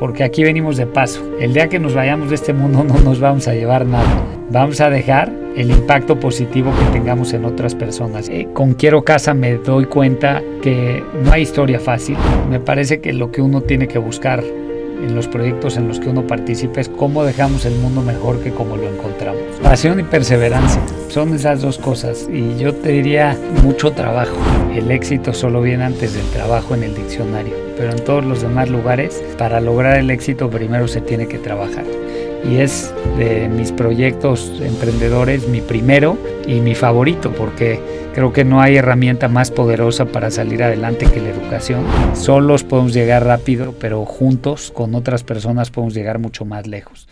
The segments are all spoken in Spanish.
porque aquí venimos de paso. El día que nos vayamos de este mundo no nos vamos a llevar nada. Vamos a dejar el impacto positivo que tengamos en otras personas. Con Quiero Casa me doy cuenta que no hay historia fácil. Me parece que lo que uno tiene que buscar en los proyectos en los que uno participa es cómo dejamos el mundo mejor que como lo encontramos. Pasión y perseverancia son esas dos cosas, y yo te diría mucho trabajo. El éxito solo viene antes del trabajo en el diccionario, pero en todos los demás lugares, para lograr el éxito primero se tiene que trabajar. Y es de mis proyectos emprendedores mi primero y mi favorito, porque creo que no hay herramienta más poderosa para salir adelante que la educación. Solos podemos llegar rápido, pero juntos con otras personas podemos llegar mucho más lejos.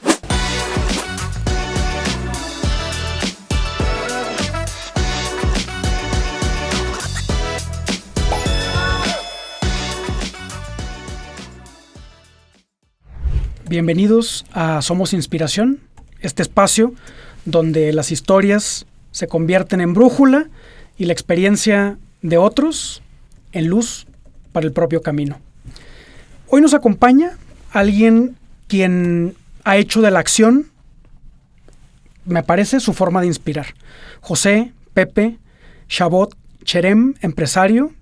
Bienvenidos a Somos Inspiración, este espacio donde las historias se convierten en brújula y la experiencia de otros en luz para el propio camino. Hoy nos acompaña alguien quien ha hecho de la acción, me parece, su forma de inspirar. José Pepe Chabot Cherem, empresario.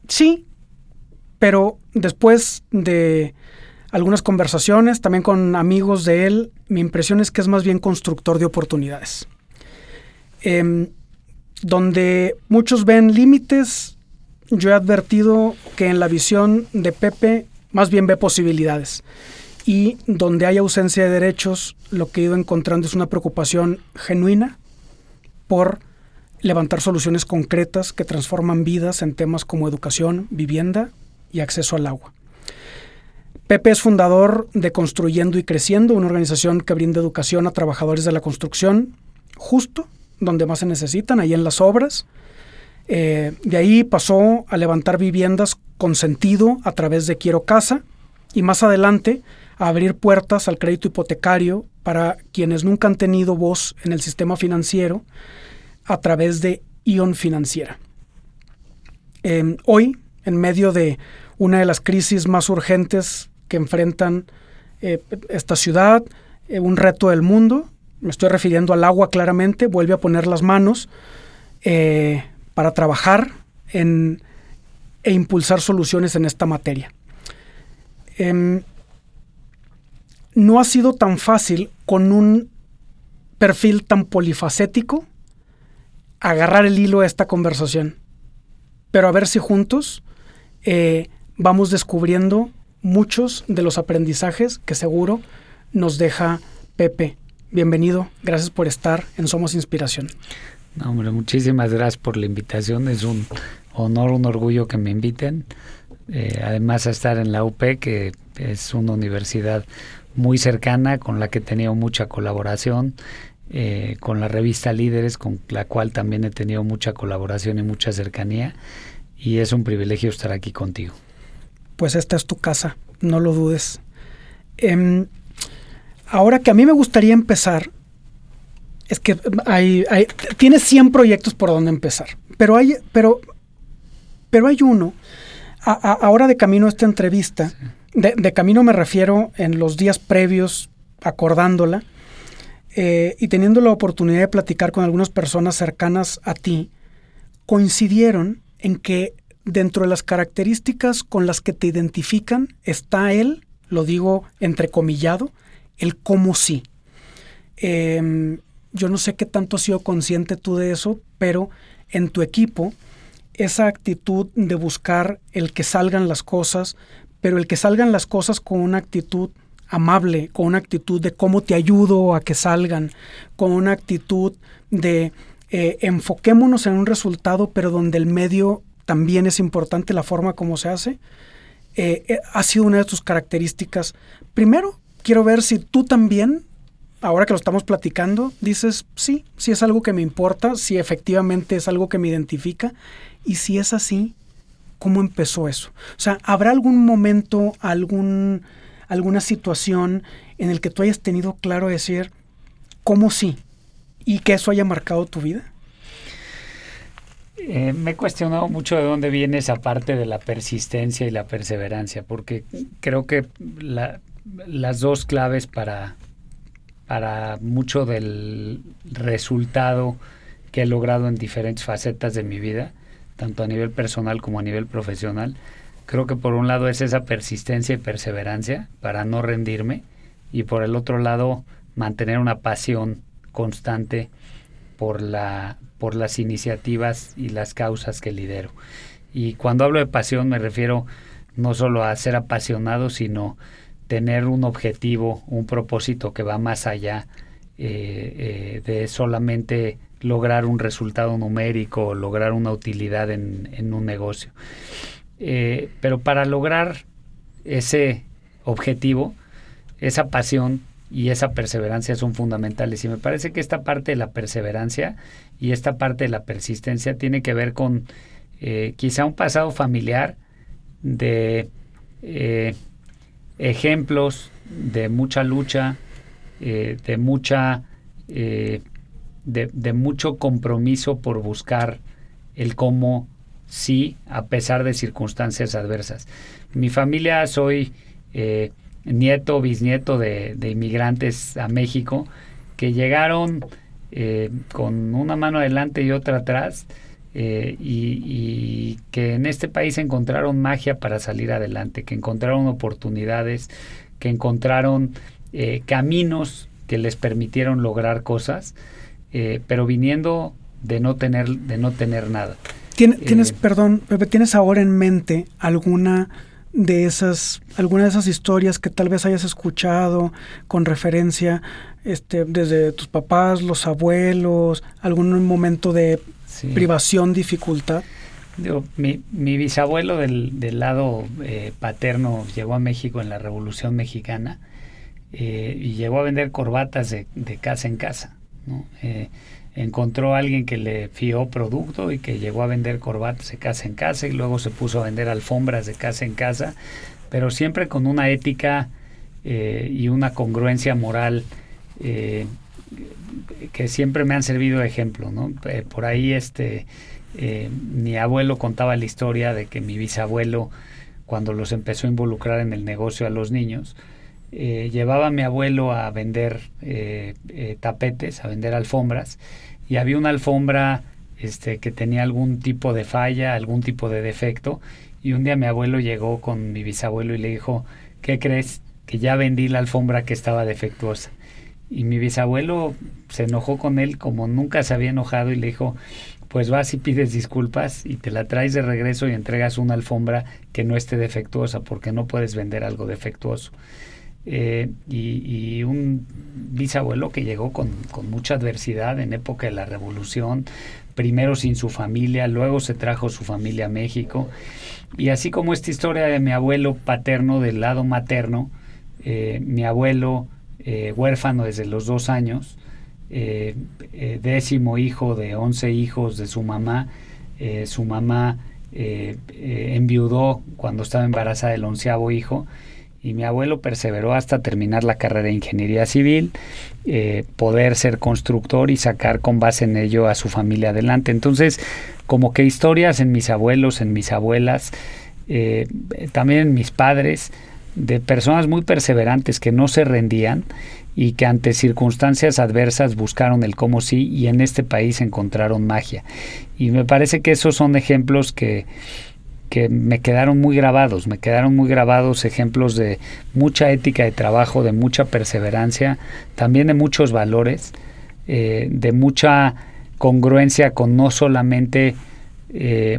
Sí, pero después de algunas conversaciones, también con amigos de él, mi impresión es que es más bien constructor de oportunidades. Donde muchos ven límites, yo he advertido que en la visión de Pepe más bien ve posibilidades. Y donde hay ausencia de derechos, lo que he ido encontrando es una preocupación genuina por levantar soluciones concretas que transforman vidas en temas como educación, vivienda y acceso al agua. Pepe es fundador de Construyendo y Creciendo, una organización que brinda educación a trabajadores de la construcción, justo donde más se necesitan, ahí en las obras. De ahí pasó a levantar viviendas con sentido a través de Quiero Casa, y más adelante a abrir puertas al crédito hipotecario para quienes nunca han tenido voz en el sistema financiero a través de Ion Financiera. Hoy, en medio de una de las crisis más urgentes que enfrentan esta ciudad, un reto del mundo, me estoy refiriendo al agua claramente, vuelve a poner las manos para trabajar e impulsar soluciones en esta materia. No ha sido tan fácil con un perfil tan polifacético agarrar el hilo a esta conversación, pero a ver si juntos vamos descubriendo muchos de los aprendizajes que seguro nos deja Pepe. Bienvenido, gracias por estar en Somos Inspiración. No, hombre, muchísimas gracias por la invitación, es un honor, un orgullo que me inviten. Además a estar en la UP, que es una universidad muy cercana, con la que he tenido mucha colaboración, con la revista Líderes, con la cual también he tenido mucha colaboración y mucha cercanía, y es un privilegio estar aquí contigo. Pues esta es tu casa, no lo dudes. Ahora que a mí me gustaría empezar, es que tienes 100 proyectos por donde empezar, pero hay uno, ahora de camino a esta entrevista, sí. de camino me refiero en los días previos, acordándola, y teniendo la oportunidad de platicar con algunas personas cercanas a ti, coincidieron en que dentro de las características con las que te identifican está él, lo digo entrecomillado, el cómo sí. Yo no sé qué tanto has sido consciente tú de eso, pero en tu equipo, esa actitud de buscar el que salgan las cosas, pero el que salgan las cosas con una actitud amable, con una actitud de cómo te ayudo a que salgan, con una actitud de enfoquémonos en un resultado, pero donde el medio también es importante, la forma como se hace, ha sido una de tus características. Primero, quiero ver si tú también, ahora que lo estamos platicando, dices, sí es algo que me importa, si efectivamente es algo que me identifica, y si es así, ¿cómo empezó eso? O sea, ¿habrá algún momento, alguna situación en el que tú hayas tenido claro decir, ¿cómo sí? Y que eso haya marcado tu vida. Me he cuestionado mucho de dónde viene esa parte de la persistencia y la perseverancia, porque creo que las dos claves para mucho del resultado que he logrado en diferentes facetas de mi vida, tanto a nivel personal como a nivel profesional, creo que por un lado es esa persistencia y perseverancia para no rendirme, y por el otro lado mantener una pasión constante por las iniciativas y las causas que lidero. Y cuando hablo de pasión me refiero no solo a ser apasionado, sino tener un objetivo, un propósito que va más allá de solamente lograr un resultado numérico o lograr una utilidad en un negocio. Pero para lograr ese objetivo, esa pasión y esa perseverancia son fundamentales, y me parece que esta parte de la perseverancia y esta parte de la persistencia tiene que ver con quizá un pasado familiar de ejemplos de mucha lucha, de mucho compromiso por buscar el cómo sí, a pesar de circunstancias adversas. Mi familia, soy nieto, bisnieto de inmigrantes a México que llegaron con una mano adelante y otra atrás, y que en este país encontraron magia para salir adelante, que encontraron oportunidades, que encontraron caminos que les permitieron lograr cosas, pero viniendo de no tener nada. ¿Tienes, perdón, Pepe, ¿tienes ahora en mente alguna de esas historias que tal vez hayas escuchado con referencia desde tus papás, los abuelos, algún momento de privación, dificultad? Mi bisabuelo del lado paterno llegó a México en la Revolución Mexicana, y llegó a vender corbatas de casa en casa, ¿no? Encontró a alguien que le fió producto y que llegó a vender corbatas de casa en casa, y luego se puso a vender alfombras de casa en casa, pero siempre con una ética y una congruencia moral que siempre me han servido de ejemplo, ¿no? Por ahí mi abuelo contaba la historia de que mi bisabuelo, cuando los empezó a involucrar en el negocio a los niños, llevaba a mi abuelo a vender tapetes, a vender alfombras, y había una alfombra que tenía algún tipo de falla, algún tipo de defecto, y un día mi abuelo llegó con mi bisabuelo y le dijo: ¿qué crees? Que ya vendí la alfombra que estaba defectuosa. Y mi bisabuelo se enojó con él como nunca se había enojado, y le dijo: pues vas y pides disculpas y te la traes de regreso y entregas una alfombra que no esté defectuosa, porque no puedes vender algo defectuoso. Y un bisabuelo que llegó con mucha adversidad en época de la Revolución, primero sin su familia, luego se trajo su familia a México, y así como esta historia de mi abuelo paterno del lado materno, mi abuelo huérfano desde los 2 años, 10º hijo de 11 hijos de su mamá. Su mamá enviudó cuando estaba embarazada del 11º hijo, y mi abuelo perseveró hasta terminar la carrera de ingeniería civil, poder ser constructor y sacar con base en ello a su familia adelante. Entonces, como que historias en mis abuelos, en mis abuelas, también en mis padres, de personas muy perseverantes que no se rendían y que ante circunstancias adversas buscaron el cómo sí, y en este país encontraron magia. Y me parece que esos son ejemplos que me quedaron muy grabados, ejemplos de mucha ética de trabajo, de mucha perseverancia, también de muchos valores, de mucha congruencia con no solamente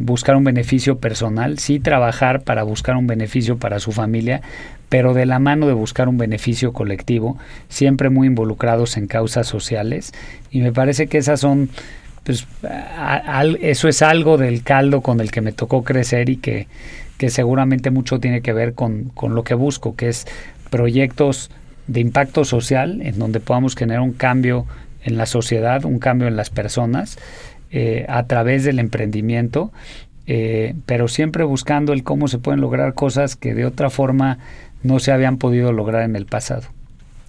buscar un beneficio personal, sí trabajar para buscar un beneficio para su familia, pero de la mano de buscar un beneficio colectivo, siempre muy involucrados en causas sociales. Y me parece que esas son, pues, eso es algo del caldo con el que me tocó crecer, y que seguramente mucho tiene que ver con lo que busco, que es proyectos de impacto social en donde podamos generar un cambio en la sociedad, un cambio en las personas, a través del emprendimiento, pero siempre buscando el cómo se pueden lograr cosas que de otra forma no se habían podido lograr en el pasado.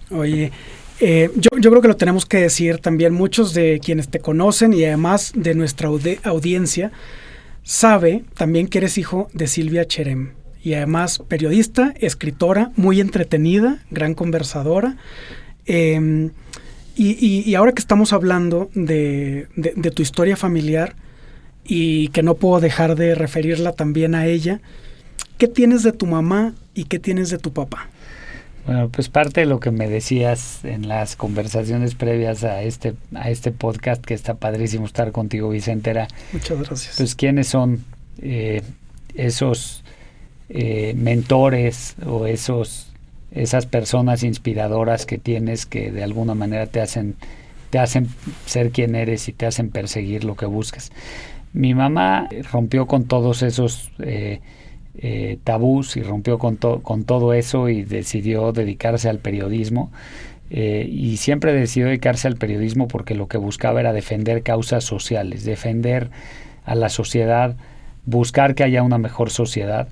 Oye, Yo creo que lo tenemos que decir también. Muchos de quienes te conocen y además de nuestra audiencia sabe también que eres hijo de Silvia Cherem. Y además periodista, escritora, muy entretenida, gran conversadora. Y ahora que estamos hablando de tu historia familiar y que no puedo dejar de referirla también a ella, ¿qué tienes de tu mamá y qué tienes de tu papá? Bueno, pues parte de lo que me decías en las conversaciones previas a este podcast, que está padrísimo estar contigo, Vicente, era... Muchas gracias. Pues, ¿quiénes son esos mentores o esas personas inspiradoras que tienes que de alguna manera te hacen ser quien eres y te hacen perseguir lo que buscas? Mi mamá rompió con todos esos tabús y rompió con todo eso y decidió dedicarse al periodismo, y siempre decidió dedicarse al periodismo porque lo que buscaba era defender causas sociales, defender a la sociedad, buscar que haya una mejor sociedad,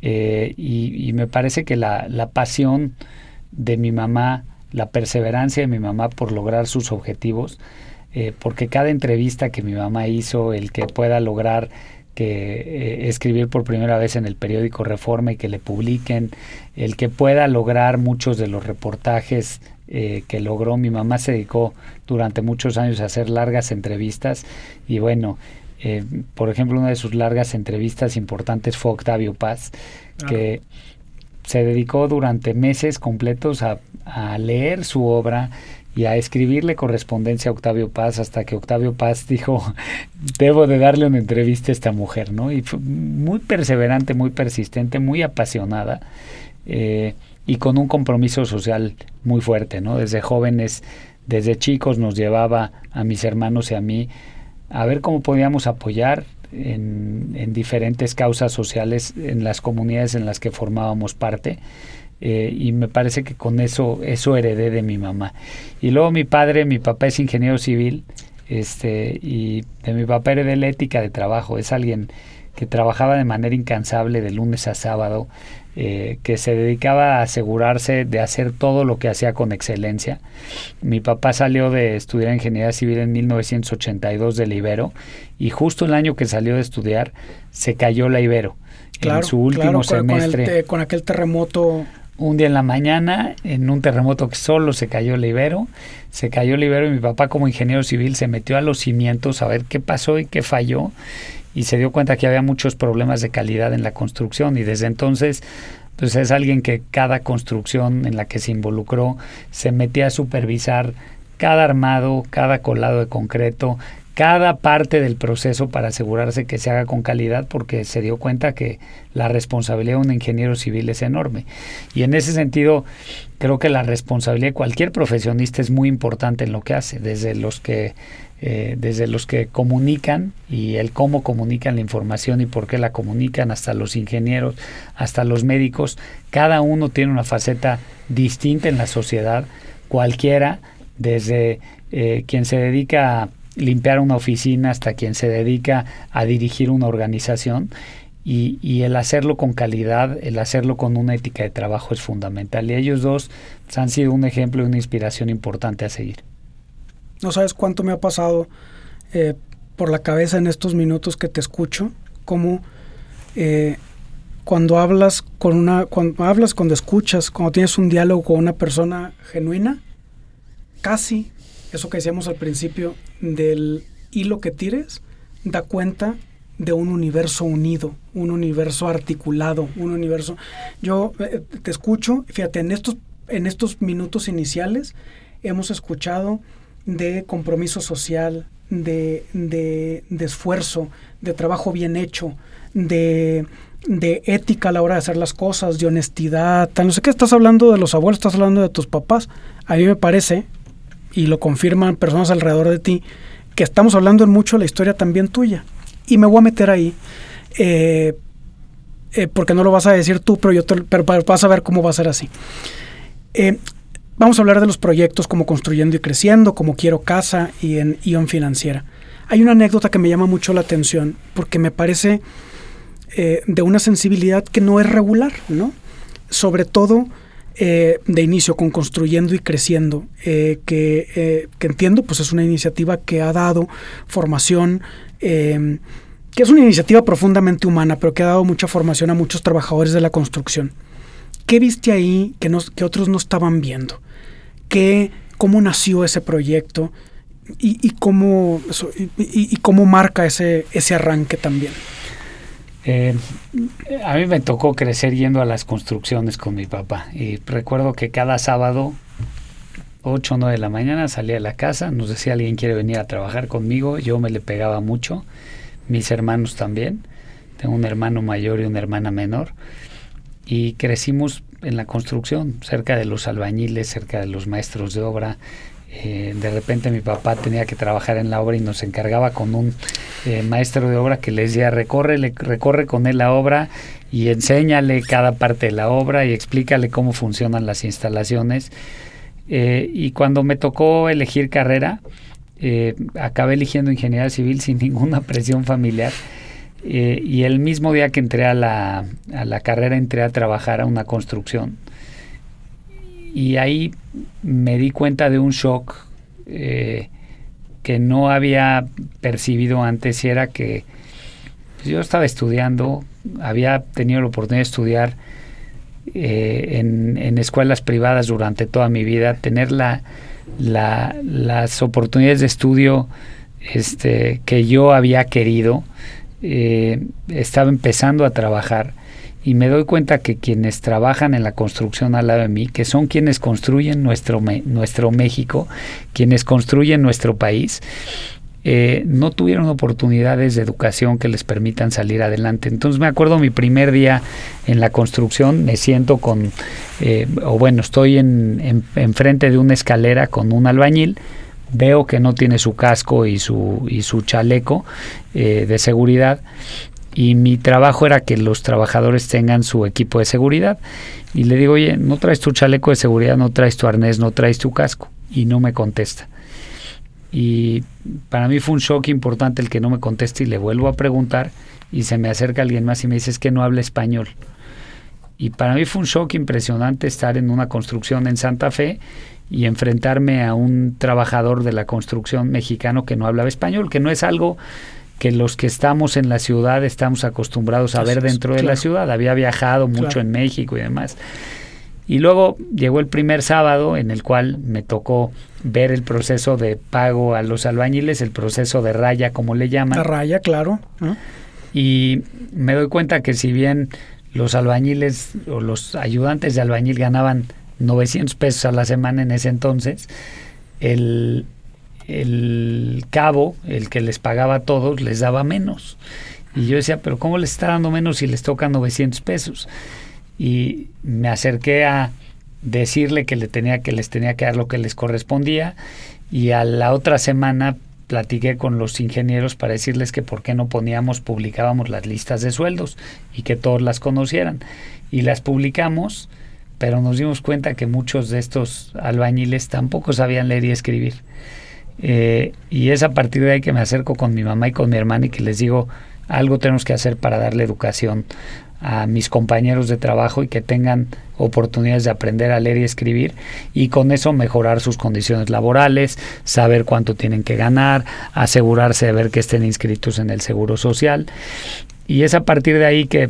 y me parece que la pasión de mi mamá, la perseverancia de mi mamá por lograr sus objetivos, porque cada entrevista que mi mamá hizo, el que pueda lograr que escribir por primera vez en el periódico Reforma y que le publiquen, el que pueda lograr muchos de los reportajes que logró. Mi mamá se dedicó durante muchos años a hacer largas entrevistas y bueno, por ejemplo, una de sus largas entrevistas importantes fue Octavio Paz, que se dedicó durante meses completos a leer su obra y a escribirle correspondencia a Octavio Paz, hasta que Octavio Paz dijo, debo de darle una entrevista a esta mujer, ¿no? Y fue muy perseverante, muy persistente, muy apasionada, y con un compromiso social muy fuerte, ¿no? Desde jóvenes, desde chicos nos llevaba a mis hermanos y a mí a ver cómo podíamos apoyar en diferentes causas sociales en las comunidades en las que formábamos parte. Y me parece que con eso heredé de mi mamá. Y luego mi papá es ingeniero civil, y de mi papá heredé la ética de trabajo. Es alguien que trabajaba de manera incansable de lunes a sábado, que se dedicaba a asegurarse de hacer todo lo que hacía con excelencia. Mi papá salió de estudiar ingeniería civil en 1982 de la Ibero, y justo el año que salió de estudiar se cayó la Ibero. Claro, en su último semestre. Con aquel terremoto. Un día en la mañana, en un terremoto que solo se cayó el Ibero, y mi papá como ingeniero civil se metió a los cimientos a ver qué pasó y qué falló, y se dio cuenta que había muchos problemas de calidad en la construcción, y desde entonces pues es alguien que cada construcción en la que se involucró se metía a supervisar cada armado, cada colado de concreto, cada parte del proceso para asegurarse que se haga con calidad, porque se dio cuenta que la responsabilidad de un ingeniero civil es enorme. Y en ese sentido, creo que la responsabilidad de cualquier profesionista es muy importante en lo que hace, desde los que comunican y el cómo comunican la información y por qué la comunican, hasta los ingenieros, hasta los médicos. Cada uno tiene una faceta distinta en la sociedad, cualquiera, desde quien se dedica a limpiar una oficina hasta quien se dedica a dirigir una organización, y el hacerlo con calidad, el hacerlo con una ética de trabajo es fundamental, y ellos dos han sido un ejemplo y una inspiración importante a seguir. No sabes cuánto me ha pasado por la cabeza en estos minutos que te escucho, cómo cuando escuchas, cuando tienes un diálogo con una persona genuina, casi eso que decíamos al principio del hilo que tires, da cuenta de un universo unido, un universo articulado, un universo... Yo te escucho, fíjate, en estos minutos iniciales hemos escuchado de compromiso social, de esfuerzo, de trabajo bien hecho, de ética a la hora de hacer las cosas, de honestidad, no sé qué, estás hablando de los abuelos, estás hablando de tus papás. A mí me parece, y lo confirman personas alrededor de ti, que estamos hablando en mucho de la historia también tuya. Y me voy a meter ahí, porque no lo vas a decir tú, pero vas a ver cómo va a ser así. Vamos a hablar de los proyectos como Construyendo y Creciendo, como Quiero Casa y en Ion Financiera. Hay una anécdota que me llama mucho la atención, porque me parece de una sensibilidad que no es regular, ¿no? Sobre todo de inicio con Construyendo y Creciendo, que entiendo pues es una iniciativa que ha dado formación, que es una iniciativa profundamente humana, pero que ha dado mucha formación a muchos trabajadores de la construcción. ¿Qué viste ahí que otros no estaban viendo? ¿Cómo nació ese proyecto? Y cómo marca ese arranque también. A mí me tocó crecer yendo a las construcciones con mi papá, y recuerdo que cada sábado 8 o 9 de la mañana salía de la casa, nos decía alguien quiere venir a trabajar conmigo, yo me le pegaba mucho, mis hermanos también, tengo un hermano mayor y una hermana menor, y crecimos en la construcción, cerca de los albañiles, cerca de los maestros de obra. De repente mi papá tenía que trabajar en la obra y nos encargaba con un maestro de obra que le decía recorre con él la obra y enséñale cada parte de la obra y explícale cómo funcionan las instalaciones. Y cuando me tocó elegir carrera, acabé eligiendo ingeniería civil sin ninguna presión familiar. Y el mismo día que entré a la carrera entré a trabajar a una construcción. Y ahí me di cuenta de un shock que no había percibido antes, y era que yo estaba estudiando, había tenido la oportunidad de estudiar en escuelas privadas durante toda mi vida, tener las oportunidades de estudio que yo había querido, estaba empezando a trabajar. Y me doy cuenta que quienes trabajan en la construcción al lado de mí, que son quienes construyen nuestro México, quienes construyen nuestro país, no tuvieron oportunidades de educación que les permitan salir adelante. Entonces me acuerdo mi primer día en la construcción, me siento estoy enfrente de una escalera con un albañil, veo que no tiene su casco y su chaleco de seguridad. Y mi trabajo era que los trabajadores tengan su equipo de seguridad. Y le digo, oye, no traes tu chaleco de seguridad, no traes tu arnés, no traes tu casco. Y no me contesta. Y para mí fue un shock importante el que no me conteste, y le vuelvo a preguntar y se me acerca alguien más y me dice, es que no habla español. Y para mí fue un shock impresionante estar en una construcción en Santa Fe y enfrentarme a un trabajador de la construcción mexicano que no hablaba español, que no es algo que los que estamos en la ciudad estamos acostumbrados a ver dentro de la ciudad. Había viajado mucho en México y demás. Y luego llegó el primer sábado en el cual me tocó ver el proceso de pago a los albañiles, el proceso de raya, como le llaman. La raya, claro. Y me doy cuenta que si bien los albañiles o los ayudantes de albañil ganaban 900 pesos a la semana en ese entonces, el cabo, el que les pagaba a todos, les daba menos. Y yo decía, pero ¿cómo les está dando menos si les tocan 900 pesos? Y me acerqué a decirle que les tenía que dar lo que les correspondía, y a la otra semana platiqué con los ingenieros para decirles que por qué no publicábamos las listas de sueldos y que todos las conocieran. Y las publicamos, pero nos dimos cuenta que muchos de estos albañiles tampoco sabían leer y escribir. Y es a partir de ahí que me acerco con mi mamá y con mi hermana y que les digo, algo tenemos que hacer para darle educación a mis compañeros de trabajo y que tengan oportunidades de aprender a leer y escribir, y con eso mejorar sus condiciones laborales, saber cuánto tienen que ganar, asegurarse de ver que estén inscritos en el Seguro Social. Y es a partir de ahí que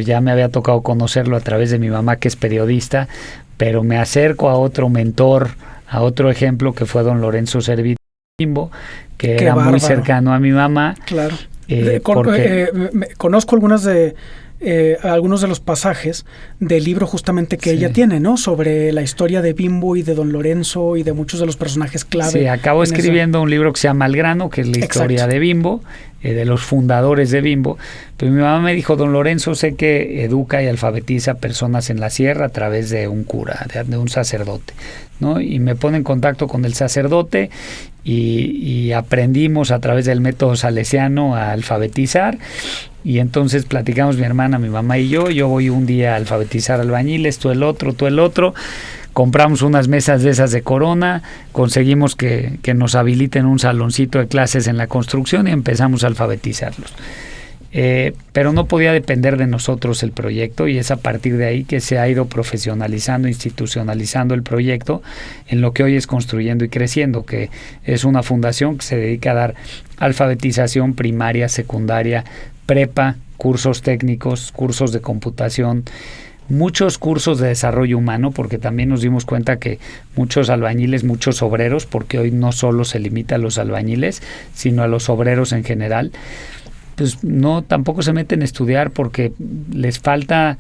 ya me había tocado conocerlo a través de mi mamá, que es periodista, pero me acerco a otro mentor, a otro ejemplo, que fue don Lorenzo Servit Bimbo, que era muy cercano a mi mamá. Claro. Conozco algunos de los pasajes del libro justamente que ella tiene, ¿no? Sobre la historia de Bimbo y de don Lorenzo y de muchos de los personajes clave. Sí, acabo escribiendo un libro que se llama El Grano, que es la historia de Bimbo, de los fundadores de Bimbo. Pero mi mamá me dijo, don Lorenzo sé que educa y alfabetiza personas en la sierra a través de un cura, de un sacerdote, ¿no? Y me pone en contacto con el sacerdote y aprendimos a través del método salesiano a alfabetizar. Y entonces platicamos mi hermana, mi mamá y yo voy un día a alfabetizar albañiles, tú el otro, compramos unas mesas de esas de Corona, conseguimos que nos habiliten un saloncito de clases en la construcción y empezamos a alfabetizarlos. pero no podía depender de nosotros el proyecto, y es a partir de ahí que se ha ido profesionalizando, institucionalizando el proyecto en lo que hoy es Construyendo y Creciendo, que es una fundación que se dedica a dar alfabetización primaria, secundaria, prepa, cursos técnicos, cursos de computación, muchos cursos de desarrollo humano, porque también nos dimos cuenta que muchos albañiles, muchos obreros, porque hoy no solo se limita a los albañiles, sino a los obreros en general, pues no, tampoco se meten a estudiar porque les faltan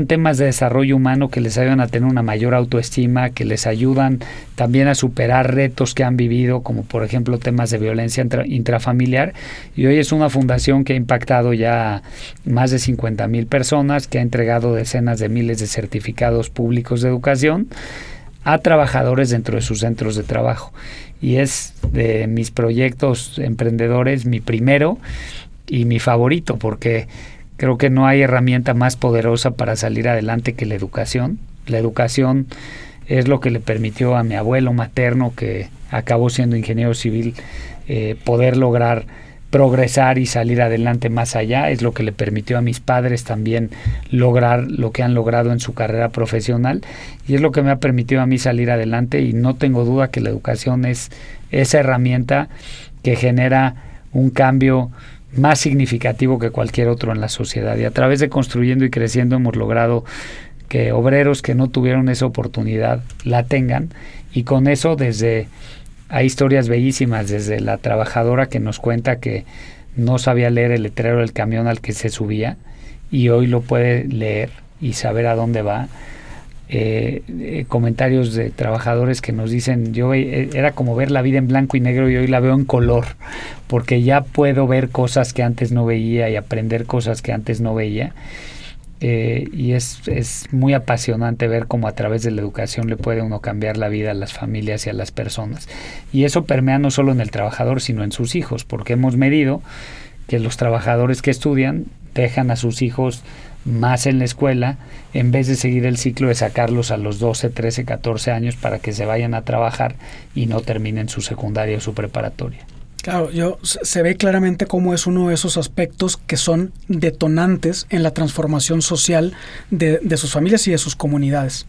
temas de desarrollo humano que les ayudan a tener una mayor autoestima, que les ayudan también a superar retos que han vivido, como por ejemplo temas de violencia intrafamiliar. Y hoy es una fundación que ha impactado ya a más de 50,000 personas, que ha entregado decenas de miles de certificados públicos de educación a trabajadores dentro de sus centros de trabajo. Y es de mis proyectos emprendedores mi primero y mi favorito, porque creo que no hay herramienta más poderosa para salir adelante que la educación. La educación es lo que le permitió a mi abuelo materno, que acabó siendo ingeniero civil, poder lograr progresar y salir adelante más allá. Es lo que le permitió a mis padres también lograr lo que han logrado en su carrera profesional, y es lo que me ha permitido a mí salir adelante, y no tengo duda que la educación es esa herramienta que genera un cambio más significativo que cualquier otro en la sociedad. Y a través de Construyendo y Creciendo hemos logrado que obreros que no tuvieron esa oportunidad la tengan, y con eso hay historias bellísimas, desde la trabajadora que nos cuenta que no sabía leer el letrero del camión al que se subía y hoy lo puede leer y saber a dónde va. Comentarios de trabajadores que nos dicen, era como ver la vida en blanco y negro y hoy la veo en color, porque ya puedo ver cosas que antes no veía y aprender cosas que antes no veía. Y es muy apasionante ver cómo a través de la educación le puede uno cambiar la vida a las familias y a las personas. Y eso permea no solo en el trabajador, sino en sus hijos, porque hemos medido que los trabajadores que estudian dejan a sus hijos más en la escuela, en vez de seguir el ciclo de sacarlos a los 12, 13, 14 años para que se vayan a trabajar y no terminen su secundaria o su preparatoria. Claro, se ve claramente cómo es uno de esos aspectos que son detonantes en la transformación social de sus familias y de sus comunidades.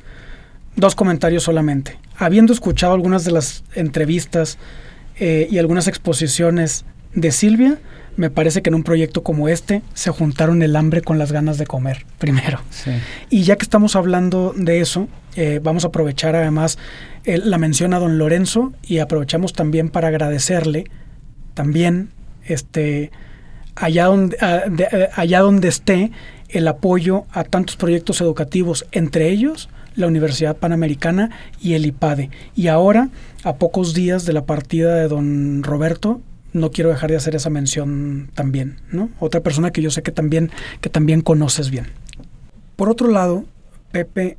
2 comentarios solamente. Habiendo escuchado algunas de las entrevistas y algunas exposiciones de Silvia, me parece que en un proyecto como este se juntaron el hambre con las ganas de comer, primero. Sí. Y ya que estamos hablando de eso, vamos a aprovechar además la mención a don Lorenzo, y aprovechamos también para agradecerle también allá donde esté el apoyo a tantos proyectos educativos, entre ellos la Universidad Panamericana y el IPADE. Y ahora, a pocos días de la partida de don Roberto, no quiero dejar de hacer esa mención también, ¿no? Otra persona que yo sé que también conoces bien. Por otro lado, Pepe,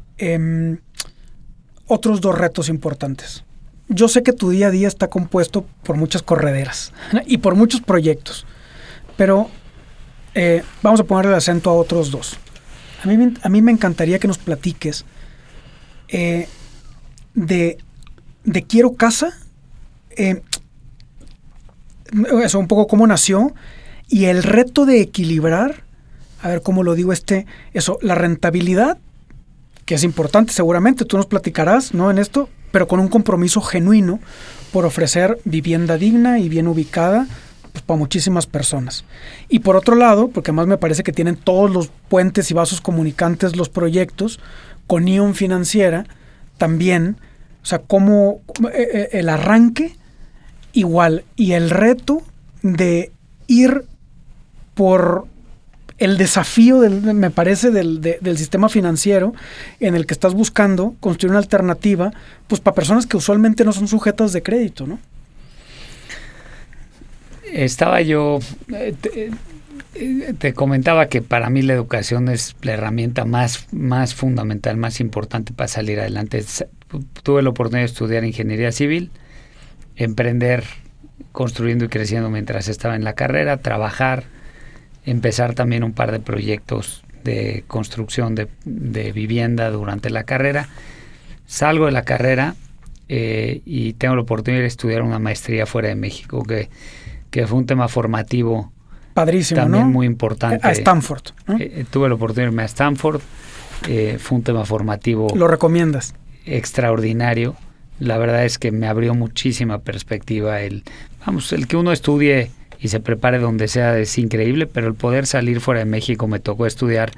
otros 2 retos importantes. Yo sé que tu día a día está compuesto por muchas correderas y por muchos proyectos, pero vamos a ponerle el acento a otros 2. A mí me encantaría que nos platiques de Quiero Casa, eso, un poco cómo nació, y el reto de equilibrar, a ver cómo lo digo, la rentabilidad, que es importante seguramente, tú nos platicarás, ¿no?, en esto, pero con un compromiso genuino por ofrecer vivienda digna y bien ubicada, pues, para muchísimas personas. Y por otro lado, porque además me parece que tienen todos los puentes y vasos comunicantes los proyectos, con Ion Financiera también, o sea, como el arranque igual y el reto de ir por el desafío, me parece, del sistema financiero en el que estás buscando construir una alternativa, pues para personas que usualmente no son sujetas de crédito, ¿no? Te comentaba que para mí la educación es la herramienta más fundamental, más importante para salir adelante. Tuve la oportunidad de estudiar ingeniería civil, emprender Construyendo y Creciendo mientras estaba en la carrera, trabajar, empezar también un par de proyectos de construcción de vivienda durante la carrera. Salgo de la carrera y tengo la oportunidad de estudiar una maestría fuera de México, que fue un tema formativo Padrísimo, también ¿no? muy importante. A Stanford, ¿no? Tuve la oportunidad de irme a Stanford. Fue un tema formativo. ¿Lo recomiendas? Extraordinario. La verdad es que me abrió muchísima perspectiva. El que uno estudie y se prepare donde sea es increíble, pero el poder salir fuera de México, me tocó estudiar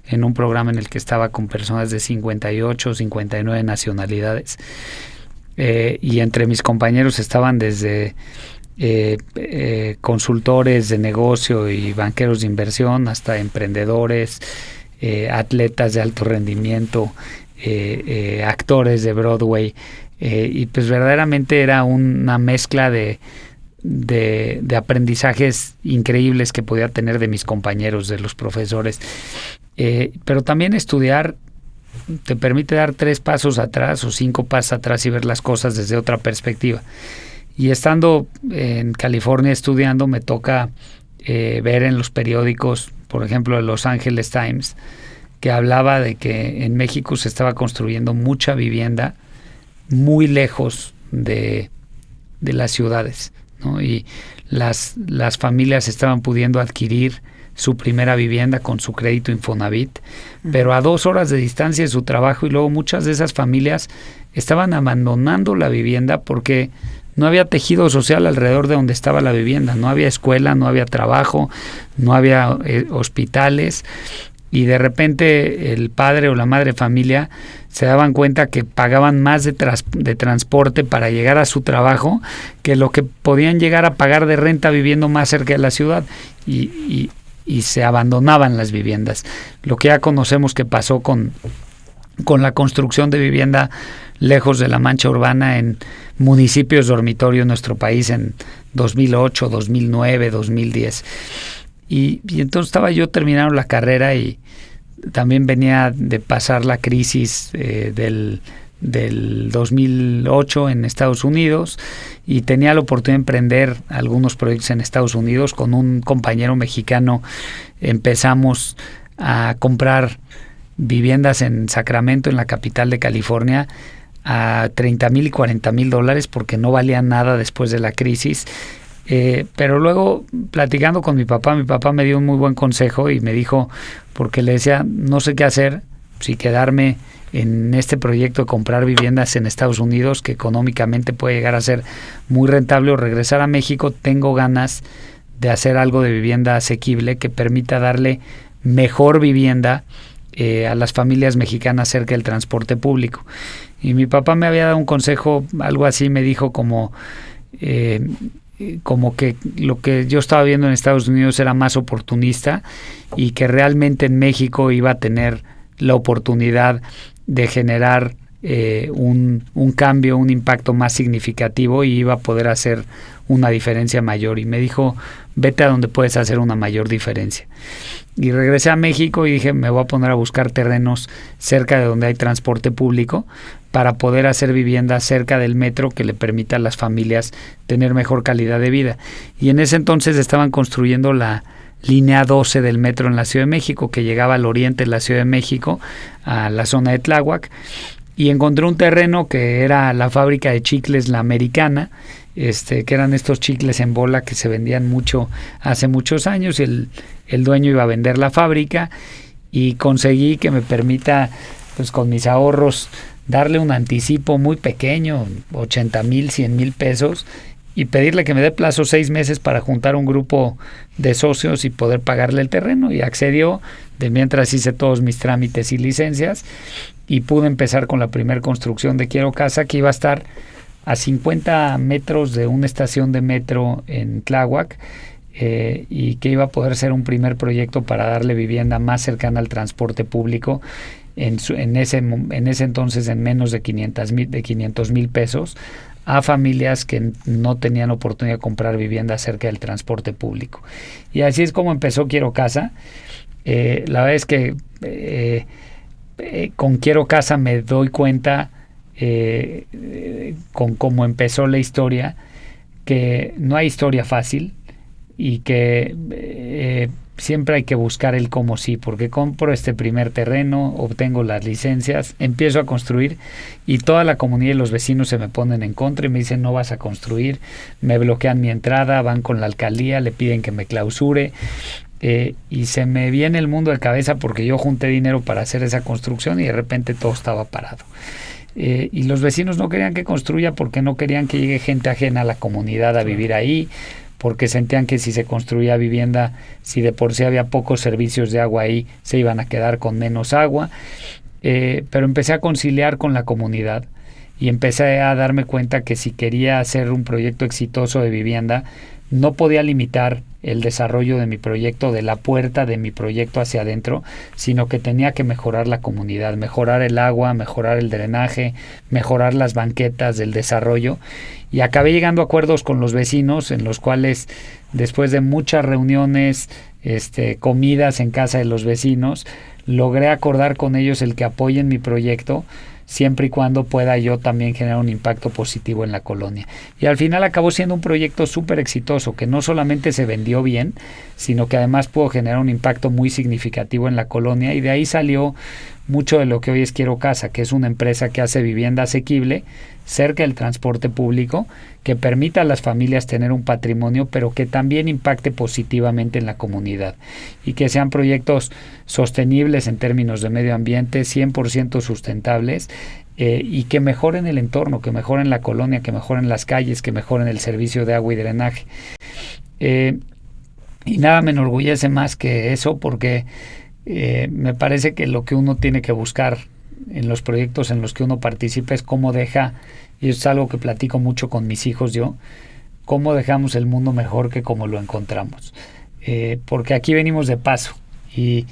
en un programa en el que estaba con personas de 58, 59 nacionalidades, y entre mis compañeros estaban desde consultores de negocio y banqueros de inversión hasta emprendedores, atletas de alto rendimiento, actores de Broadway, y pues verdaderamente era una mezcla de aprendizajes increíbles que podía tener de mis compañeros, de los profesores. Pero también estudiar te permite dar 3 pasos atrás o 5 pasos atrás y ver las cosas desde otra perspectiva. Y estando en California estudiando, me toca ver en los periódicos, por ejemplo, el Los Angeles Times, que hablaba de que en México se estaba construyendo mucha vivienda muy lejos de las ciudades, ¿no? Y las familias estaban pudiendo adquirir su primera vivienda con su crédito Infonavit, pero a 2 horas de distancia de su trabajo, y luego muchas de esas familias estaban abandonando la vivienda porque no había tejido social alrededor de donde estaba la vivienda, no había escuela, no había trabajo, no había hospitales, y de repente el padre o la madre de familia se daban cuenta que pagaban más de transporte para llegar a su trabajo que lo que podían llegar a pagar de renta viviendo más cerca de la ciudad, y se abandonaban las viviendas. Lo que ya conocemos que pasó con la construcción de vivienda lejos de la mancha urbana en municipios dormitorio en nuestro país en 2008, 2009, 2010. Y entonces estaba yo terminando la carrera y también venía de pasar la crisis del 2008 en Estados Unidos, y tenía la oportunidad de emprender algunos proyectos en Estados Unidos. Con un compañero mexicano empezamos a comprar viviendas en Sacramento, en la capital de California, a $30,000 y $40,000 porque no valían nada después de la crisis. Pero luego, platicando con mi papá me dio un muy buen consejo y me dijo, porque le decía, no sé qué hacer, si quedarme en este proyecto de comprar viviendas en Estados Unidos, que económicamente puede llegar a ser muy rentable, o regresar a México. Tengo ganas de hacer algo de vivienda asequible que permita darle mejor vivienda a las familias mexicanas cerca del transporte público. Y mi papá me había dado un consejo, algo así, me dijo como que lo que yo estaba viendo en Estados Unidos era más oportunista, y que realmente en México iba a tener la oportunidad de generar un cambio, un impacto más significativo, y iba a poder hacer una diferencia mayor. Y me dijo, vete a donde puedes hacer una mayor diferencia. Y regresé a México y dije, me voy a poner a buscar terrenos cerca de donde hay transporte público para poder hacer viviendas cerca del metro que le permita a las familias tener mejor calidad de vida. Y en ese entonces estaban construyendo la línea 12 del metro en la Ciudad de México, que llegaba al oriente de la Ciudad de México, a la zona de Tláhuac, y encontré un terreno que era la fábrica de chicles La Americana, que eran estos chicles en bola que se vendían mucho hace muchos años. El dueño iba a vender la fábrica, y conseguí que me permita, pues con mis ahorros, darle un anticipo muy pequeño, 80,000, 100,000 pesos, y pedirle que me dé plazo 6 meses para juntar un grupo de socios y poder pagarle el terreno. Y accedió. De mientras hice todos mis trámites y licencias, y pude empezar con la primera construcción de Quiero Casa, que iba a estar a 50 metros de una estación de metro en Tláhuac, y que iba a poder ser un primer proyecto para darle vivienda más cercana al transporte público, en ese entonces en menos de 500,000 pesos, a familias que no tenían oportunidad de comprar vivienda cerca del transporte público. Y así es como empezó Quiero Casa. La verdad es que con Quiero Casa me doy cuenta, con cómo empezó la historia, que no hay historia fácil. y que siempre hay que buscar el cómo sí, porque compro este primer terreno, obtengo las licencias, empiezo a construir y toda la comunidad y los vecinos se me ponen en contra y me dicen no vas a construir, me bloquean mi entrada, van con la alcaldía, le piden que me clausure y se me viene el mundo de cabeza porque yo junté dinero para hacer esa construcción y de repente todo estaba parado. Y los vecinos no querían que construya porque no querían que llegue gente ajena a la comunidad a vivir ahí, porque sentían que si se construía vivienda, si de por sí había pocos servicios de agua ahí, se iban a quedar con menos agua. Pero empecé a conciliar con la comunidad y empecé a darme cuenta que si quería hacer un proyecto exitoso de vivienda, no podía limitar el desarrollo de mi proyecto, de la puerta de mi proyecto hacia adentro, sino que tenía que mejorar la comunidad, mejorar el agua, mejorar el drenaje, mejorar las banquetas del desarrollo. Y acabé llegando a acuerdos con los vecinos en los cuales, después de muchas reuniones, comidas en casa de los vecinos, logré acordar con ellos el que apoyen mi proyecto, siempre y cuando pueda yo también generar un impacto positivo en la colonia. Y al final acabó siendo un proyecto súper exitoso, que no solamente se vendió bien, sino que además pudo generar un impacto muy significativo en la colonia, y de ahí salió mucho de lo que hoy es Quiero Casa, que es una empresa que hace vivienda asequible, cerca del transporte público, que permita a las familias tener un patrimonio, pero que también impacte positivamente en la comunidad, y que sean proyectos sostenibles en términos de medio ambiente, 100% sustentables, y que mejoren el entorno, que mejoren la colonia, que mejoren las calles, que mejoren el servicio de agua y drenaje. Y nada me enorgullece más que eso, porque me parece que lo que uno tiene que buscar en los proyectos en los que uno participa es cómo deja, y es algo que platico mucho con mis hijos yo, cómo dejamos el mundo mejor que como lo encontramos. Porque aquí venimos de paso, y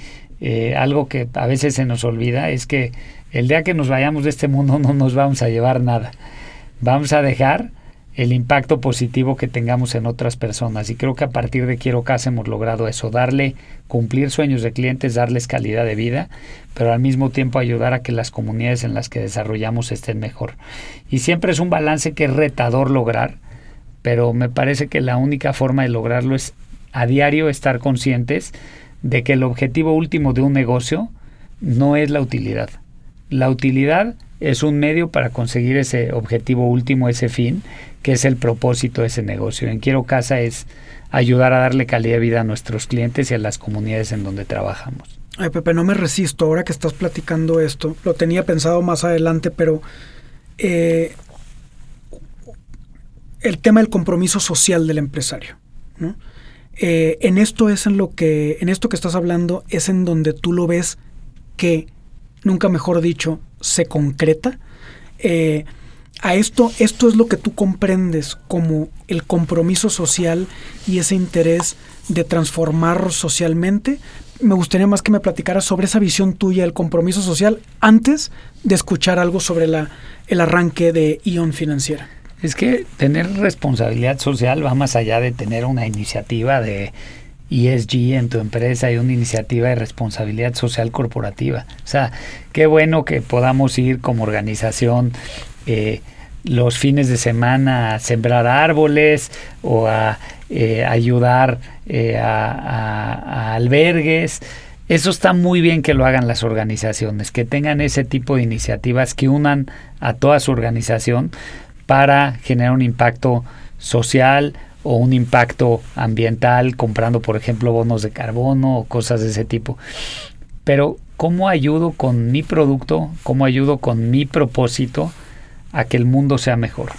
algo que a veces se nos olvida es que el día que nos vayamos de este mundo no nos vamos a llevar nada. Vamos a dejar el impacto positivo que tengamos en otras personas, y creo que a partir de Quiero Casa hemos logrado eso, cumplir sueños de clientes, darles calidad de vida, pero al mismo tiempo ayudar a que las comunidades en las que desarrollamos estén mejor. Y siempre es un balance que es retador lograr, pero me parece que la única forma de lograrlo es a diario estar conscientes de que el objetivo último de un negocio no es la utilidad. La utilidad es un medio para conseguir ese objetivo último, ese fin, que es el propósito de ese negocio. En Quiero Casa es ayudar a darle calidad de vida a nuestros clientes y a las comunidades en donde trabajamos. Ay, Pepe, no me resisto ahora que estás platicando esto. Lo tenía pensado más adelante, pero el tema del compromiso social del empresario, ¿no? En esto que estás hablando es en donde tú lo ves que, nunca mejor dicho, se concreta. Esto es lo que tú comprendes como el compromiso social y ese interés de transformar socialmente. Me gustaría más que me platicaras sobre esa visión tuya del compromiso social antes de escuchar algo sobre el arranque de Ion Financiera. Es que tener responsabilidad social va más allá de tener una iniciativa de ESG en tu empresa y una iniciativa de responsabilidad social corporativa. O sea, qué bueno que podamos ir como organización los fines de semana a sembrar árboles o a ayudar a albergues. Eso está muy bien que lo hagan las organizaciones, que tengan ese tipo de iniciativas que unan a toda su organización para generar un impacto social o un impacto ambiental, comprando, por ejemplo, bonos de carbono o cosas de ese tipo. Pero, ¿cómo ayudo con mi producto? ¿Cómo ayudo con mi propósito a que el mundo sea mejor?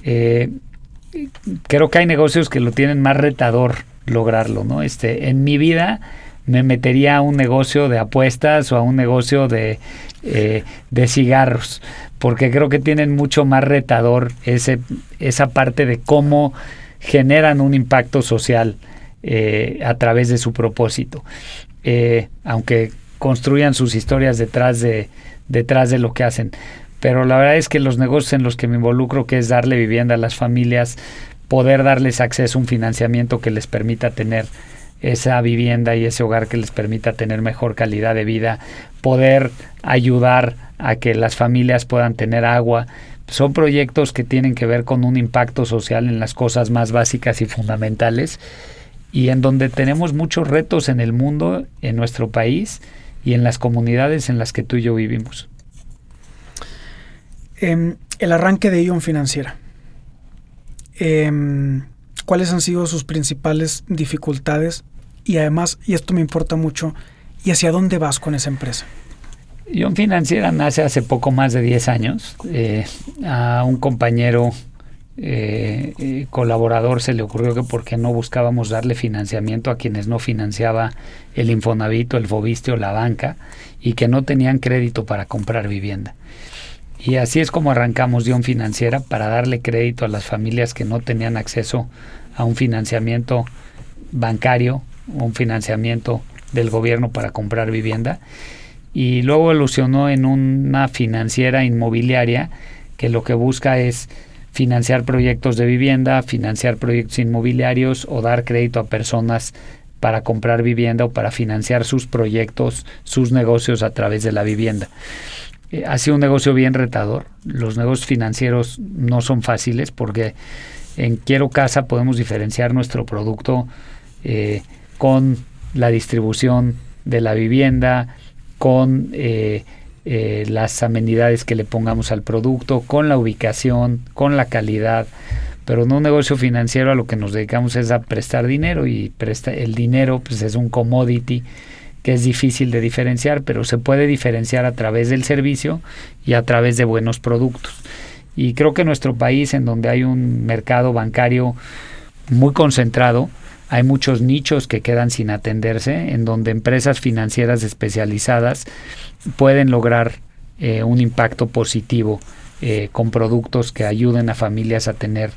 Creo que hay negocios que lo tienen más retador lograrlo, ¿no? En mi vida me metería a un negocio de apuestas o a un negocio de cigarros, porque creo que tienen mucho más retador esa parte de cómo generan un impacto social a través de su propósito, aunque construyan sus historias detrás de lo que hacen. Pero la verdad es que los negocios en los que me involucro, que es darle vivienda a las familias, poder darles acceso a un financiamiento que les permita tener esa vivienda y ese hogar que les permita tener mejor calidad de vida, poder ayudar a que las familias puedan tener agua, son proyectos que tienen que ver con un impacto social en las cosas más básicas y fundamentales, y en donde tenemos muchos retos en el mundo, en nuestro país y en las comunidades en las que tú y yo vivimos. El arranque de Ion Financiera. ¿Cuáles han sido sus principales dificultades? Y además, y esto me importa mucho, ¿y hacia dónde vas con esa empresa? Ion Financiera nace hace poco más de 10 años. A un compañero colaborador se le ocurrió que por qué no buscábamos darle financiamiento a quienes no financiaba el Infonavit, el Fobiste o la banca, y que no tenían crédito para comprar vivienda. Y así es como arrancamos Ion Financiera, para darle crédito a las familias que no tenían acceso a un financiamiento bancario, un financiamiento del gobierno para comprar vivienda. Y luego evolucionó en una financiera inmobiliaria que lo que busca es financiar proyectos de vivienda, financiar proyectos inmobiliarios o dar crédito a personas para comprar vivienda o para financiar sus proyectos, sus negocios a través de la vivienda. Ha sido un negocio bien retador. Los negocios financieros no son fáciles porque en Quiero Casa podemos diferenciar nuestro producto con la distribución de la vivienda, con las amenidades que le pongamos al producto, con la ubicación, con la calidad. Pero en un negocio financiero a lo que nos dedicamos es a prestar dinero, y el dinero pues es un commodity que es difícil de diferenciar, pero se puede diferenciar a través del servicio y a través de buenos productos. Y creo que en nuestro país, en donde hay un mercado bancario muy concentrado, hay muchos nichos que quedan sin atenderse, en donde empresas financieras especializadas pueden lograr un impacto positivo con productos que ayuden a familias a tener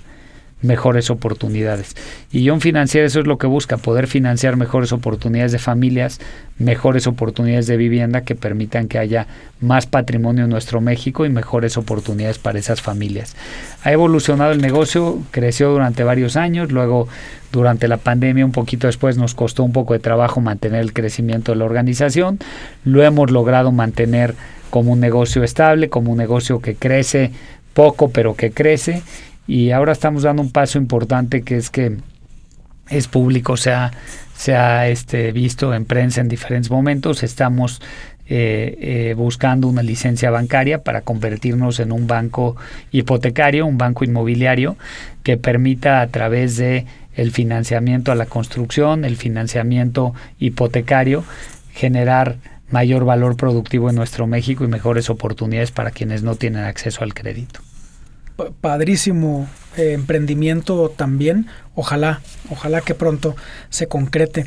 mejores oportunidades. Y Ion Financiera eso es lo que busca, poder financiar mejores oportunidades de familias, mejores oportunidades de vivienda que permitan que haya más patrimonio en nuestro México y mejores oportunidades para esas familias. Ha evolucionado el negocio, creció durante varios años, luego durante la pandemia, un poquito después, nos costó un poco de trabajo mantener el crecimiento de la organización. Lo hemos logrado mantener como un negocio estable, como un negocio que crece poco pero que crece. Y ahora estamos dando un paso importante, que es público, se ha visto en prensa en diferentes momentos. Estamos buscando una licencia bancaria para convertirnos en un banco hipotecario, un banco inmobiliario que permita, a través de el financiamiento a la construcción, el financiamiento hipotecario, generar mayor valor productivo en nuestro México y mejores oportunidades para quienes no tienen acceso al crédito. Padrísimo emprendimiento también. Ojalá que pronto se concrete.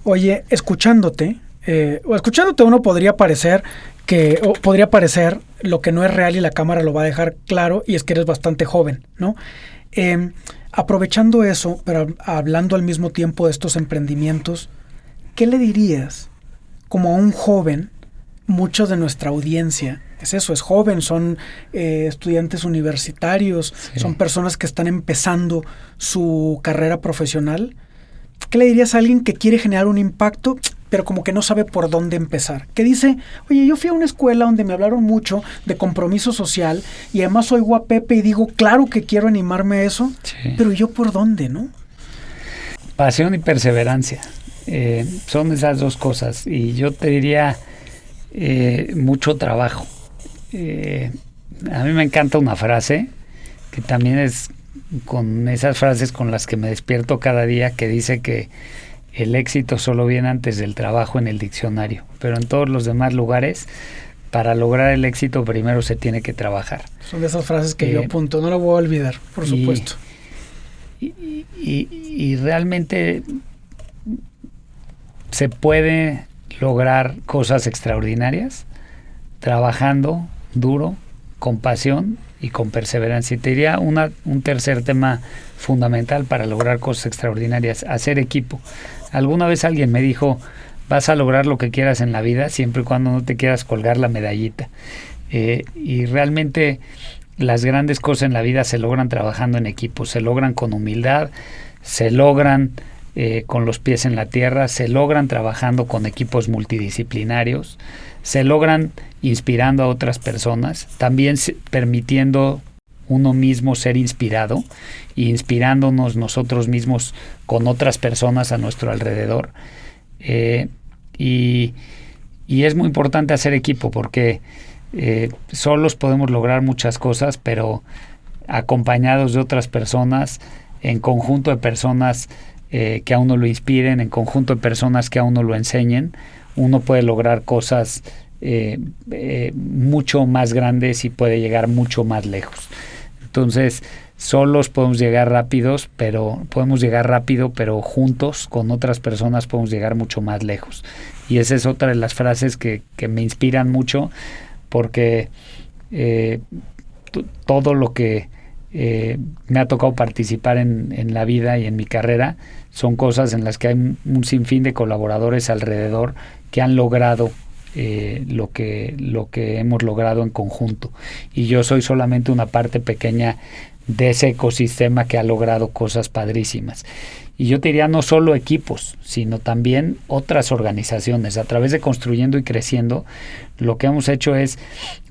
Oye, escuchándote uno podría parecer lo que no es real, y la cámara lo va a dejar claro, y es que eres bastante joven, ¿no? Aprovechando eso, pero hablando al mismo tiempo de estos emprendimientos, ¿qué le dirías como a un joven? Mucho de nuestra audiencia es eso, es joven, son estudiantes universitarios, sí. Son personas que están empezando su carrera profesional. ¿Qué le dirías a alguien que quiere generar un impacto, pero como que no sabe por dónde empezar? Que dice, oye, yo fui a una escuela donde me hablaron mucho de compromiso social y además oigo a Pepe y digo, claro que quiero animarme a eso, sí. Pero ¿yo por dónde, no? Pasión y perseverancia, son esas dos cosas. Y yo te diría mucho trabajo. A mí me encanta una frase que también es con esas frases con las que me despierto cada día, que dice que el éxito solo viene antes del trabajo en el diccionario, pero en todos los demás lugares, para lograr el éxito primero se tiene que trabajar. Son de esas frases que yo apunto, no lo voy a olvidar, por supuesto. Y realmente se puede lograr cosas extraordinarias trabajando duro, con pasión y con perseverancia. Y te diría un tercer tema fundamental para lograr cosas extraordinarias: hacer equipo. Alguna vez alguien me dijo, vas a lograr lo que quieras en la vida siempre y cuando no te quieras colgar la medallita. Y realmente las grandes cosas en la vida se logran trabajando en equipo, se logran con humildad, se logran con los pies en la tierra, se logran trabajando con equipos multidisciplinarios, se logran inspirando a otras personas, también permitiendo uno mismo ser inspirado e inspirándonos nosotros mismos con otras personas a nuestro alrededor. Y es muy importante hacer equipo porque solos podemos lograr muchas cosas, pero acompañados de otras personas, en conjunto de personas que a uno lo inspiren, en conjunto de personas que a uno lo enseñen, uno puede lograr cosas mucho más grandes y puede llegar mucho más lejos. Entonces, solos podemos llegar rápido, pero juntos con otras personas podemos llegar mucho más lejos. Y esa es otra de las frases que me inspiran mucho, porque todo lo que me ha tocado participar en la vida y en mi carrera son cosas en las que hay un sinfín de colaboradores alrededor que han logrado lo que hemos logrado en conjunto, y yo soy solamente una parte pequeña de ese ecosistema que ha logrado cosas padrísimas. Y yo te diría, no solo equipos, sino también otras organizaciones. A través de Construyendo y Creciendo, lo que hemos hecho es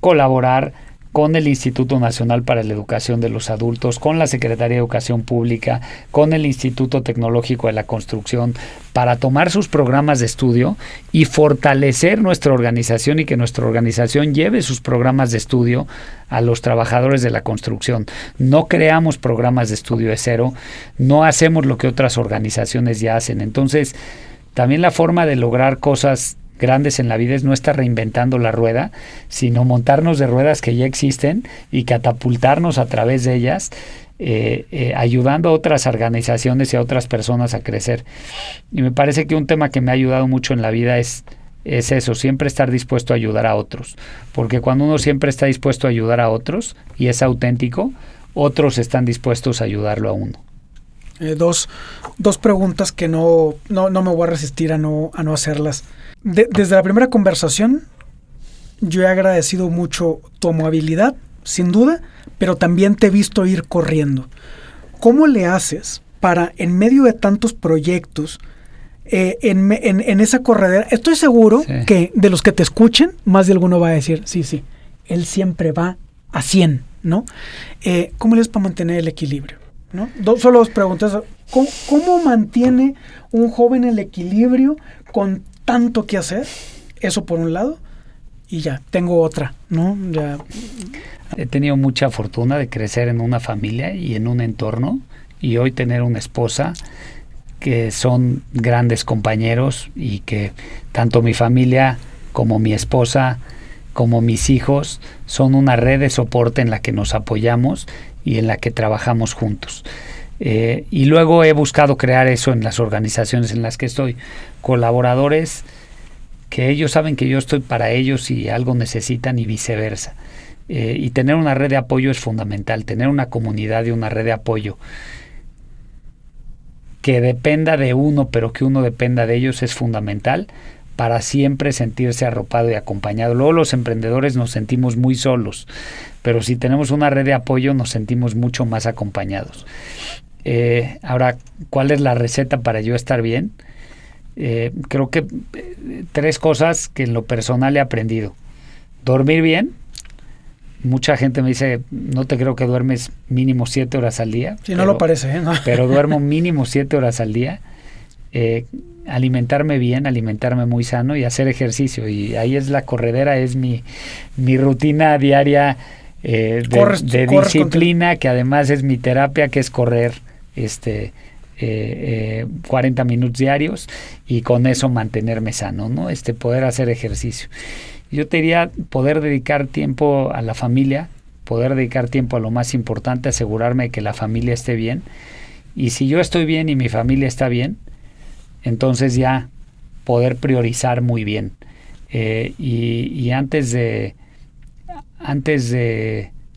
colaborar con el Instituto Nacional para la Educación de los Adultos, con la Secretaría de Educación Pública, con el Instituto Tecnológico de la Construcción, para tomar sus programas de estudio y fortalecer nuestra organización y que nuestra organización lleve sus programas de estudio a los trabajadores de la construcción. No creamos programas de estudio de cero, no hacemos lo que otras organizaciones ya hacen. Entonces, también la forma de lograr cosas grandes en la vida es no estar reinventando la rueda, sino montarnos de ruedas que ya existen y catapultarnos a través de ellas, ayudando a otras organizaciones y a otras personas a crecer. Y me parece que un tema que me ha ayudado mucho en la vida es eso, siempre estar dispuesto a ayudar a otros, porque cuando uno siempre está dispuesto a ayudar a otros y es auténtico, otros están dispuestos a ayudarlo a uno. Dos preguntas que no me voy a resistir a no hacerlas. Desde la primera conversación, yo he agradecido mucho tu amabilidad, sin duda, pero también te he visto ir corriendo. ¿Cómo le haces para, en medio de tantos proyectos, en esa corredera? Estoy seguro que de los que te escuchen, más de alguno va a decir, sí, él siempre va a 100, ¿no? ¿Cómo le haces para mantener el equilibrio? ¿No? Solo dos preguntas. ¿Cómo mantiene un joven el equilibrio con tanto que hacer? Eso por un lado. Y ya, tengo otra, ¿no? Ya. He tenido mucha fortuna de crecer en una familia y en un entorno, y hoy tener una esposa que son grandes compañeros, y que tanto mi familia como mi esposa como mis hijos son una red de soporte en la que nos apoyamos y en la que trabajamos juntos. Y luego he buscado crear eso en las organizaciones en las que estoy. Colaboradores que ellos saben que yo estoy para ellos si algo necesitan, y viceversa. Y tener una red de apoyo es fundamental. Tener una comunidad y una red de apoyo que dependa de uno, pero que uno dependa de ellos, es fundamental para siempre sentirse arropado y acompañado. Luego los emprendedores nos sentimos muy solos, pero si tenemos una red de apoyo nos sentimos mucho más acompañados. Ahora, ¿cuál es la receta para yo estar bien? Creo que 3 cosas que en lo personal he aprendido. Dormir bien. Mucha gente me dice, no te creo que duermes mínimo 7 horas al día. Sí, no lo parece, ¿no? Pero duermo mínimo 7 horas al día. Alimentarme bien, alimentarme muy sano y hacer ejercicio. Y ahí es la corredera, es mi rutina diaria de disciplina, que además es mi terapia, que es correr 40 minutos diarios, y con eso mantenerme sano, ¿no? Poder hacer ejercicio. Yo te diría poder dedicar tiempo a la familia, poder dedicar tiempo a lo más importante, asegurarme de que la familia esté bien. Y si yo estoy bien y mi familia está bien, entonces ya poder priorizar muy bien. Y antes de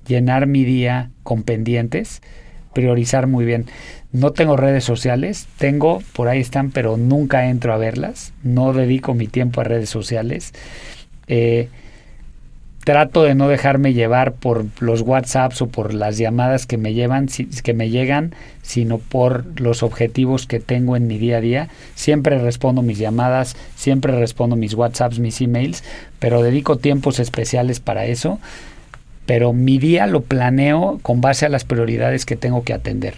llenar mi día con pendientes, priorizar muy bien. No tengo redes sociales, por ahí están, pero nunca entro a verlas. No dedico mi tiempo a redes sociales. Trato de no dejarme llevar por los WhatsApps o por las llamadas que me llegan, sino por los objetivos que tengo en mi día a día. Siempre respondo mis llamadas, siempre respondo mis WhatsApps, mis emails, pero dedico tiempos especiales para eso, pero mi día lo planeo con base a las prioridades que tengo que atender.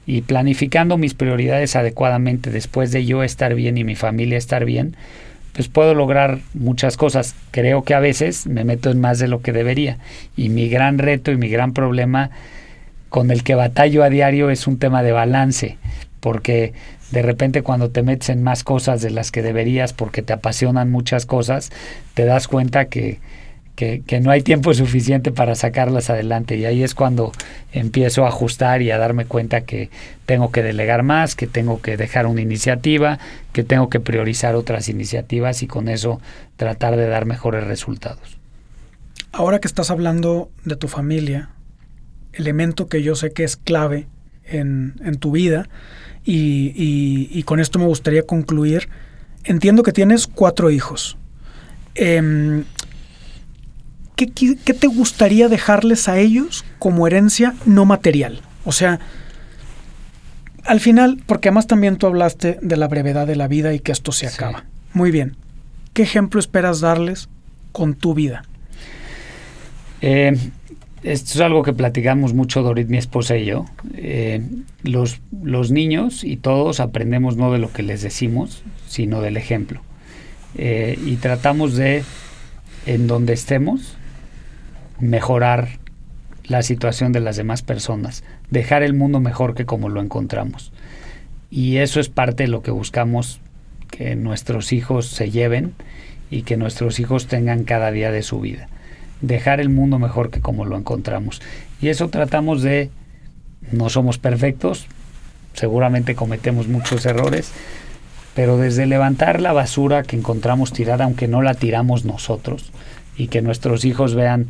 Y planificando mis prioridades adecuadamente, después de yo estar bien y mi familia estar bien, pues puedo lograr muchas cosas. Creo que a veces me meto en más de lo que debería. Y mi gran reto y mi gran problema con el que batallo a diario es un tema de balance. Porque de repente cuando te metes en más cosas de las que deberías, porque te apasionan muchas cosas, te das cuenta que no hay tiempo suficiente para sacarlas adelante, y ahí es cuando empiezo a ajustar y a darme cuenta que tengo que delegar más, que tengo que dejar una iniciativa, que tengo que priorizar otras iniciativas y con eso tratar de dar mejores resultados. Ahora que estás hablando de tu familia, elemento que yo sé que es clave en tu vida, y con esto me gustaría concluir. Entiendo que tienes 4 hijos. ¿Qué te gustaría dejarles a ellos como herencia no material? O sea, al final, porque además también tú hablaste de la brevedad de la vida y que esto se acaba. Muy bien. ¿Qué ejemplo esperas darles con tu vida? Esto es algo que platicamos mucho, Dorit, mi esposa y yo. Los niños y todos aprendemos no de lo que les decimos, sino del ejemplo. Y tratamos de, en donde estemos, mejorar la situación de las demás personas, dejar el mundo mejor que como lo encontramos. Y eso es parte de lo que buscamos que nuestros hijos se lleven y que nuestros hijos tengan cada día de su vida. Dejar el mundo mejor que como lo encontramos. Y eso tratamos de... No somos perfectos, seguramente cometemos muchos errores, pero desde levantar la basura que encontramos tirada, aunque no la tiramos nosotros, y que nuestros hijos vean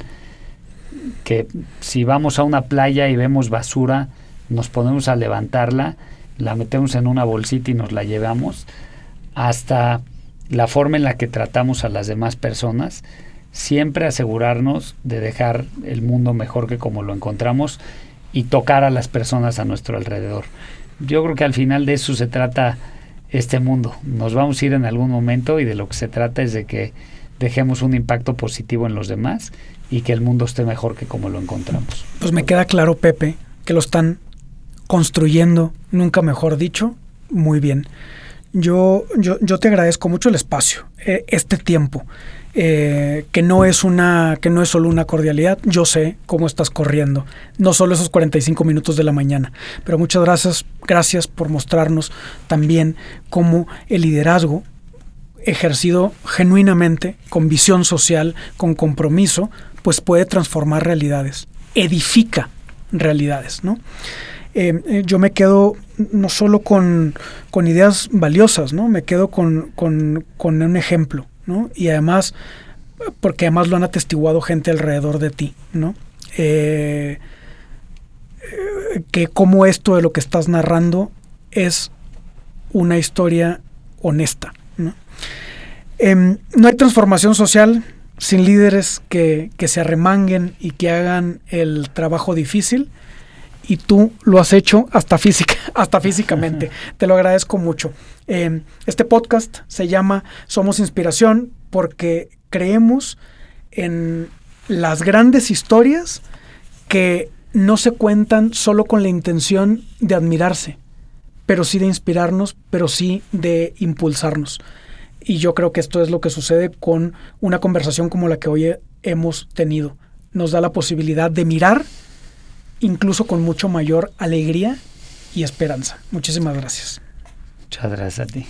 que si vamos a una playa y vemos basura, nos ponemos a levantarla, la metemos en una bolsita y nos la llevamos, hasta la forma en la que tratamos a las demás personas, siempre asegurarnos de dejar el mundo mejor que como lo encontramos y tocar a las personas a nuestro alrededor. Yo creo que al final de eso se trata este mundo. Nos vamos a ir en algún momento y de lo que se trata es de que dejemos un impacto positivo en los demás y que el mundo esté mejor que como lo encontramos. Pues me queda claro, Pepe, que lo están construyendo, nunca mejor dicho, muy bien. Yo te agradezco mucho el espacio, este tiempo, que no es solo una cordialidad. Yo sé cómo estás corriendo, no solo esos 45 minutos de la mañana, pero muchas gracias por mostrarnos también cómo el liderazgo ejercido genuinamente, con visión social, con compromiso, pues puede transformar realidades, edifica realidades, ¿no? Yo me quedo no solo con ideas valiosas, ¿no? Me quedo con un ejemplo, ¿no? Y además, porque además lo han atestiguado gente alrededor de ti, ¿no? Que como esto de lo que estás narrando es una historia honesta, ¿no? No hay transformación social sin líderes que se arremanguen y que hagan el trabajo difícil, y tú lo has hecho hasta físicamente. Te lo agradezco mucho. Este podcast se llama Somos Inspiración porque creemos en las grandes historias que no se cuentan solo con la intención de admirarse, pero sí de inspirarnos, pero sí de impulsarnos. Y yo creo que esto es lo que sucede con una conversación como la que hoy hemos tenido. Nos da la posibilidad de mirar incluso con mucho mayor alegría y esperanza. Muchísimas gracias. Muchas gracias a ti.